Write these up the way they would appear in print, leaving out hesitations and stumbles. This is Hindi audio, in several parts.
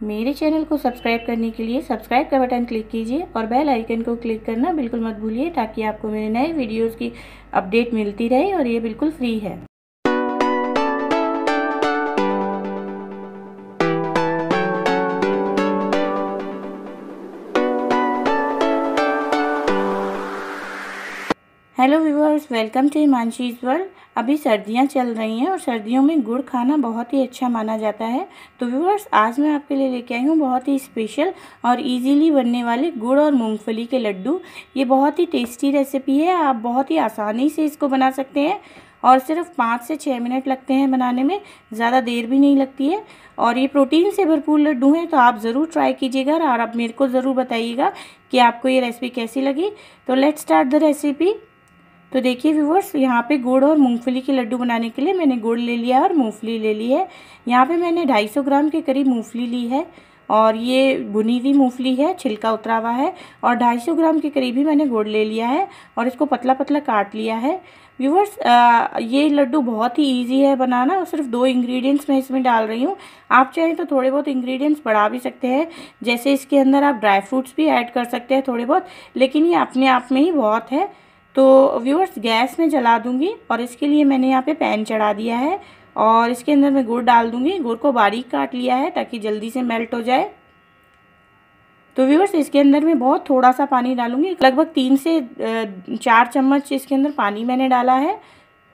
मेरे चैनल को सब्सक्राइब करने के लिए सब्सक्राइब का बटन क्लिक कीजिए और बेल आइकन को क्लिक करना बिल्कुल मत भूलिए, ताकि आपको मेरे नए वीडियोस की अपडेट मिलती रहे और ये बिल्कुल फ्री है। Hello viewers, welcome to Himanshi's world. अभी सर्दियां चल रही हैं और सर्दियों में गुड़ खाना बहुत ही अच्छा माना जाता है। तो व्यूअर्स, आज मैं आपके लिए लेके आई हूँ बहुत ही स्पेशल और इजीली बनने वाले गुड़ और मूंगफली के लड्डू। ये बहुत ही टेस्टी रेसिपी है, आप बहुत ही आसानी से इसको बना सकते हैं और सिर्फ 5 से 6 मिनट लगते हैं बनाने में, ज़्यादा देर भी नहीं लगती है। और ये प्रोटीन से भरपूर लड्डू हैं, तो आप ज़रूर ट्राई कीजिएगा और आप मेरे को ज़रूर बताइएगा कि आपको ये रेसिपी कैसी लगी। तो लेट्स स्टार्ट द रेसिपी। तो देखिए व्यूअर्स, यहाँ पे गुड़ और मूंगफली के लड्डू बनाने के लिए मैंने गुड़ ले लिया और मूंगफली ले ली है। यहाँ पे मैंने 250 ग्राम के करीब मूंगफली ली है और ये भुनी हुई मूंगफली है, छिलका उतरा हुआ है। और 250 ग्राम के करीब ही मैंने गुड़ ले लिया है और इसको पतला पतला काट लिया है। व्यूअर्स, ये लड्डू बहुत ही ईजी है बनाना और सिर्फ 2 इंग्रेडिएंट्स मैं इसमें डाल रही हूँ। आप चाहें तो थोड़े बहुत इंग्रेडिएंट्स बढ़ा भी सकते हैं, जैसे इसके अंदर आप ड्राई फ्रूट्स भी ऐड कर सकते हैं थोड़े बहुत, लेकिन ये अपने आप में ही बहुत है। तो व्यूअर्स, गैस में जला दूंगी और इसके लिए मैंने यहाँ पे पैन चढ़ा दिया है और इसके अंदर मैं गुड़ डाल दूंगी। गुड़ को बारीक काट लिया है ताकि जल्दी से मेल्ट हो जाए। तो व्यूअर्स, इसके अंदर मैं बहुत थोड़ा सा पानी डालूंगी, लगभग 3 से 4 चम्मच इसके अंदर पानी मैंने डाला है।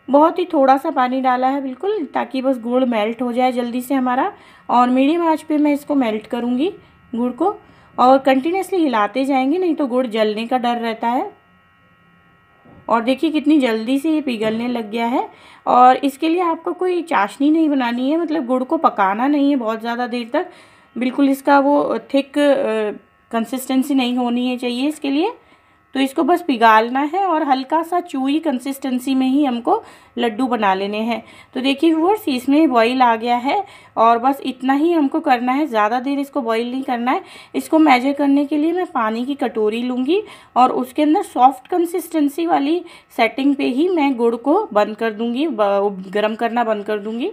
बहुत ही थोड़ा सा पानी डाला है बिल्कुल, ताकि बस गुड़ मेल्ट हो जाए जल्दी से हमारा। और मीडियम आंच पे मैं इसको मेल्ट करूँगी गुड़ को, और कंटिन्यूसली हिलाते जाएंगे, नहीं तो गुड़ जलने का डर रहता है। और देखिए कितनी जल्दी से ये पिघलने लग गया है। और इसके लिए आपको कोई चाशनी नहीं बनानी है, मतलब गुड़ को पकाना नहीं है बहुत ज़्यादा देर तक, बिल्कुल इसका वो थिक कंसिस्टेंसी नहीं होनी है चाहिए इसके लिए। तो इसको बस पिघालना है और हल्का सा चूई कंसिस्टेंसी में ही हमको लड्डू बना लेने हैं। तो देखिए व्यूअर्स, इसमें बॉईल आ गया है और बस इतना ही हमको करना है, ज़्यादा देर इसको बॉईल नहीं करना है। इसको मेजर करने के लिए मैं पानी की कटोरी लूँगी और उसके अंदर सॉफ्ट कंसिस्टेंसी वाली सेटिंग पे ही मैं गुड़ को बंद कर दूँगी, गर्म करना बंद कर दूँगी।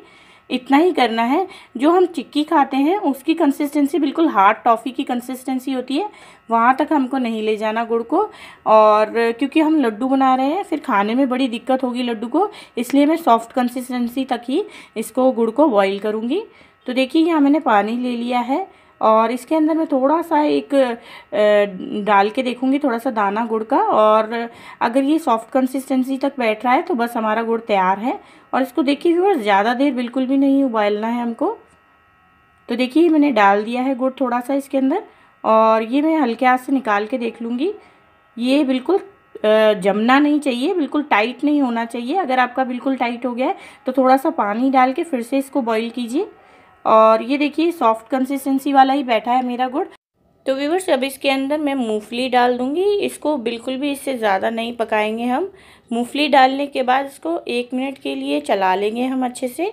इतना ही करना है। जो हम चिक्की खाते हैं उसकी कंसिस्टेंसी बिल्कुल हार्ड टॉफ़ी की कंसिस्टेंसी होती है, वहाँ तक हमको नहीं ले जाना गुड़ को। और क्योंकि हम लड्डू बना रहे हैं, फिर खाने में बड़ी दिक्कत होगी लड्डू को, इसलिए मैं सॉफ्ट कंसिस्टेंसी तक ही इसको गुड़ को बॉईल करूँगी। तो देखिए यहाँ मैंने पानी ले लिया है और इसके अंदर मैं थोड़ा सा एक डाल के देखूँगी, थोड़ा सा दाना गुड़ का। और अगर ये सॉफ्ट कंसिस्टेंसी तक बैठ रहा है तो बस हमारा गुड़ तैयार है। और इसको देखिए व्यूअर्स, ज़्यादा देर बिल्कुल भी नहीं उबालना है हमको। तो देखिए मैंने डाल दिया है गुड़ थोड़ा सा इसके अंदर, और ये मैं हल्के हाथ से निकाल के देख लूँगी। ये बिल्कुल जमना नहीं चाहिए, बिल्कुल टाइट नहीं होना चाहिए। अगर आपका बिल्कुल टाइट हो गया है तो थोड़ा सा पानी डाल के फिर से इसको बॉईल कीजिए। और ये देखिए सॉफ्ट कंसिस्टेंसी वाला ही बैठा है मेरा गुड़। तो व्यूअर्स, अब इसके अंदर मैं मूंगफली डाल दूंगी। इसको बिल्कुल भी इससे ज़्यादा नहीं पकाएंगे हम। मूंगफली डालने के बाद इसको 1 मिनट के लिए चला लेंगे हम अच्छे से।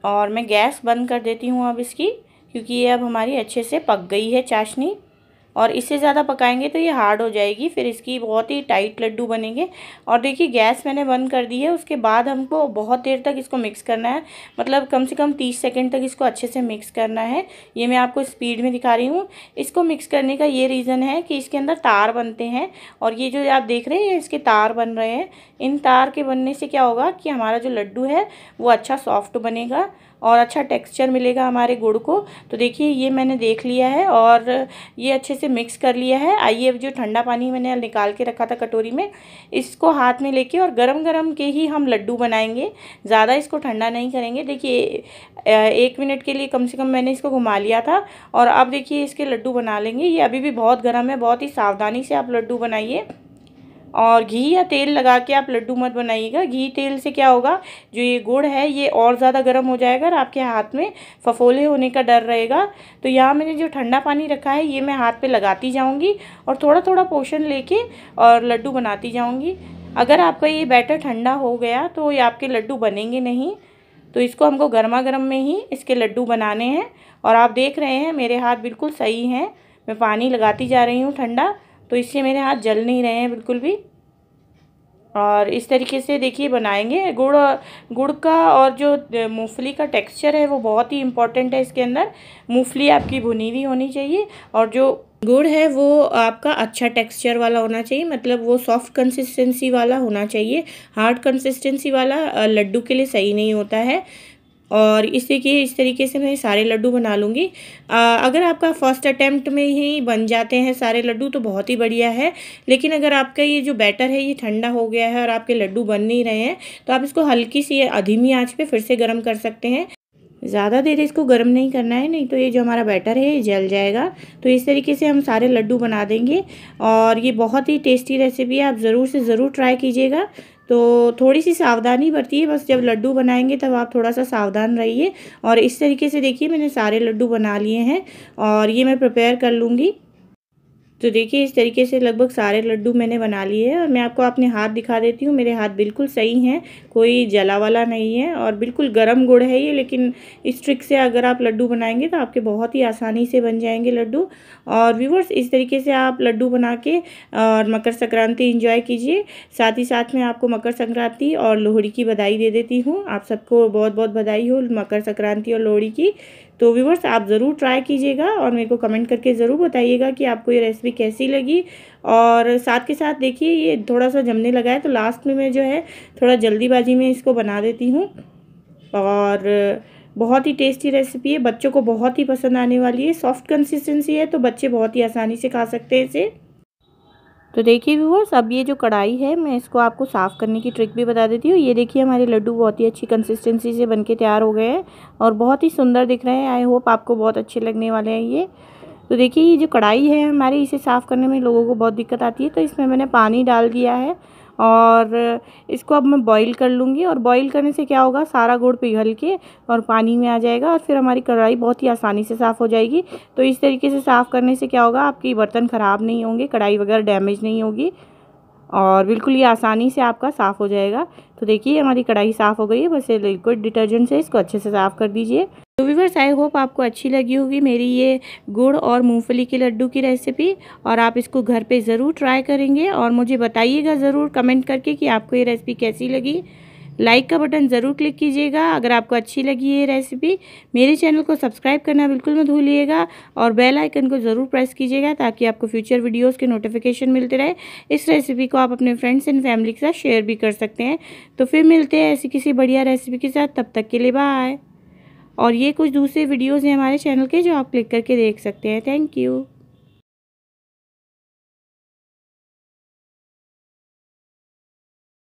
और मैं गैस बंद कर देती हूँ अब इसकी, क्योंकि ये अब हमारी अच्छे से पक गई है चाशनी। और इससे ज़्यादा पकाएंगे तो ये हार्ड हो जाएगी, फिर इसकी बहुत ही टाइट लड्डू बनेंगे। और देखिए गैस मैंने बंद कर दी है। उसके बाद हमको बहुत देर तक इसको मिक्स करना है, मतलब कम से कम 30 सेकंड तक इसको अच्छे से मिक्स करना है। ये मैं आपको स्पीड में दिखा रही हूँ। इसको मिक्स करने का ये रीज़न है कि इसके अंदर तार बनते हैं, और ये जो आप देख रहे हैं इसके तार बन रहे हैं। इन तार के बनने से क्या होगा कि हमारा जो लड्डू है वो अच्छा सॉफ्ट बनेगा और अच्छा टेक्सचर मिलेगा हमारे गुड़ को। तो देखिए ये मैंने देख लिया है और ये अच्छे से मिक्स कर लिया है। आइए अब जो ठंडा पानी मैंने निकाल के रखा था कटोरी में, इसको हाथ में लेके और गरम गरम के ही हम लड्डू बनाएंगे, ज़्यादा इसको ठंडा नहीं करेंगे। देखिए 1 मिनट के लिए कम से कम मैंने इसको घुमा लिया था और अब देखिए इसके लड्डू बना लेंगे। ये अभी भी बहुत गर्म है, बहुत ही सावधानी से आप लड्डू बनाइए। और घी या तेल लगा के आप लड्डू मत बनाइएगा। घी तेल से क्या होगा, जो ये गुड़ है ये और ज़्यादा गर्म हो जाएगा और आपके हाथ में फफोले होने का डर रहेगा। तो यहाँ मैंने जो ठंडा पानी रखा है ये मैं हाथ पे लगाती जाऊँगी और थोड़ा थोड़ा पोर्शन लेके और लड्डू बनाती जाऊँगी। अगर आपका ये बैटर ठंडा हो गया तो ये आपके लड्डू बनेंगे नहीं। तो इसको हमको गर्मा गर्म में ही इसके लड्डू बनाने हैं। और आप देख रहे हैं मेरे हाथ बिल्कुल सही हैं, मैं पानी लगाती जा रही हूँ ठंडा, तो इससे मेरे हाथ जल नहीं रहे हैं बिल्कुल भी। और इस तरीके से देखिए बनाएंगे। गुड़ का और जो मूंगफली का टेक्सचर है वो बहुत ही इम्पोर्टेंट है इसके अंदर। मूंगफली आपकी भुनी हुई होनी चाहिए और जो गुड़ है वो आपका अच्छा टेक्सचर वाला होना चाहिए, मतलब वो सॉफ्ट कंसिस्टेंसी वाला होना चाहिए। हार्ड कंसिस्टेंसी वाला लड्डू के लिए सही नहीं होता है। और इस तरीके से मैं सारे लड्डू बना लूँगी। अगर आपका फर्स्ट अटेम्प्ट में ही बन जाते हैं सारे लड्डू तो बहुत ही बढ़िया है, लेकिन अगर आपका ये जो बैटर है ये ठंडा हो गया है और आपके लड्डू बन नहीं रहे हैं तो आप इसको हल्की सी धीमी आंच पे फिर से गर्म कर सकते हैं। ज़्यादा देर इसको गर्म नहीं करना है, नहीं तो ये जो हमारा बैटर है ये जल जाएगा। तो इस तरीके से हम सारे लड्डू बना देंगे और ये बहुत ही टेस्टी रेसिपी है, आप ज़रूर से ज़रूर ट्राई कीजिएगा। तो थोड़ी सी सावधानी बरतिए, बस जब लड्डू बनाएंगे तब आप थोड़ा सा सावधान रहिए। और इस तरीके से देखिए मैंने सारे लड्डू बना लिए हैं और ये मैं प्रिपेयर कर लूँगी। तो देखिए इस तरीके से लगभग सारे लड्डू मैंने बना लिए हैं और मैं आपको अपने हाथ दिखा देती हूँ। मेरे हाथ बिल्कुल सही हैं, कोई जला वाला नहीं है और बिल्कुल गरम गुड़ है ये। लेकिन इस ट्रिक से अगर आप लड्डू बनाएंगे तो आपके बहुत ही आसानी से बन जाएंगे लड्डू। और व्यूअर्स इस तरीके से आप लड्डू बना के और मकर संक्रांति एंजॉय कीजिए। साथ ही साथ में आपको मकर संक्रांति और लोहड़ी की बधाई दे देती हूँ। आप सबको बहुत बहुत बधाई हो मकर संक्रांति और लोहड़ी की। तो व्यूअर्स आप ज़रूर ट्राई कीजिएगा और मेरे को कमेंट करके ज़रूर बताइएगा कि आपको ये रेसिपी कैसी लगी। और साथ के साथ देखिए ये थोड़ा सा जमने लगा है तो लास्ट में मैं जो है थोड़ा जल्दीबाजी में इसको बना देती हूँ। और बहुत ही टेस्टी रेसिपी है, बच्चों को बहुत ही पसंद आने वाली है। सॉफ्ट कंसिस्टेंसी है तो बच्चे बहुत ही आसानी से खा सकते हैं इसे। तो देखिए व्यूअर्स अब ये जो कढ़ाई है मैं इसको आपको साफ़ करने की ट्रिक भी बता देती हूँ। ये देखिए हमारे लड्डू बहुत ही अच्छी कंसिस्टेंसी से बनके तैयार हो गए हैं और बहुत ही सुंदर दिख रहे हैं। आई होप आपको बहुत अच्छे लगने वाले हैं ये। तो देखिए ये जो कढ़ाई है हमारी, इसे साफ़ करने में लोगों को बहुत दिक्कत आती है, तो इसमें मैंने पानी डाल दिया है और इसको अब मैं बॉईल कर लूँगी। और बॉईल करने से क्या होगा, सारा गुड़ पिघल के और पानी में आ जाएगा और फिर हमारी कढ़ाई बहुत ही आसानी से साफ़ हो जाएगी। तो इस तरीके से साफ़ करने से क्या होगा, आपकी बर्तन ख़राब नहीं होंगे, कढ़ाई वगैरह डैमेज नहीं होगी और बिल्कुल ये आसानी से आपका साफ़ हो जाएगा। तो देखिए हमारी कढ़ाई साफ़ हो गई है, बस ये लिक्विड डिटर्जेंट से इसको अच्छे से साफ़ कर दीजिए। तो व्यूअर्स आई होप आपको अच्छी लगी होगी मेरी ये गुड़ और मूंगफली के लड्डू की रेसिपी और आप इसको घर पे ज़रूर ट्राई करेंगे और मुझे बताइएगा ज़रूर कमेंट करके कि आपको ये रेसिपी कैसी लगी। लाइक का बटन ज़रूर क्लिक कीजिएगा अगर आपको अच्छी लगी ये रेसिपी। मेरे चैनल को सब्सक्राइब करना बिल्कुल मत भूलिएगा और बेल आइकन को ज़रूर प्रेस कीजिएगा ताकि आपको फ्यूचर वीडियोस के नोटिफिकेशन मिलते रहे। इस रेसिपी को आप अपने फ्रेंड्स एंड फैमिली के साथ शेयर भी कर सकते हैं। तो फिर मिलते हैं ऐसी किसी बढ़िया रेसिपी के साथ, तब तक के लिए बाय। और ये कुछ दूसरे वीडियोज़ हैं हमारे चैनल के जो आप क्लिक करके देख सकते हैं। Thank you.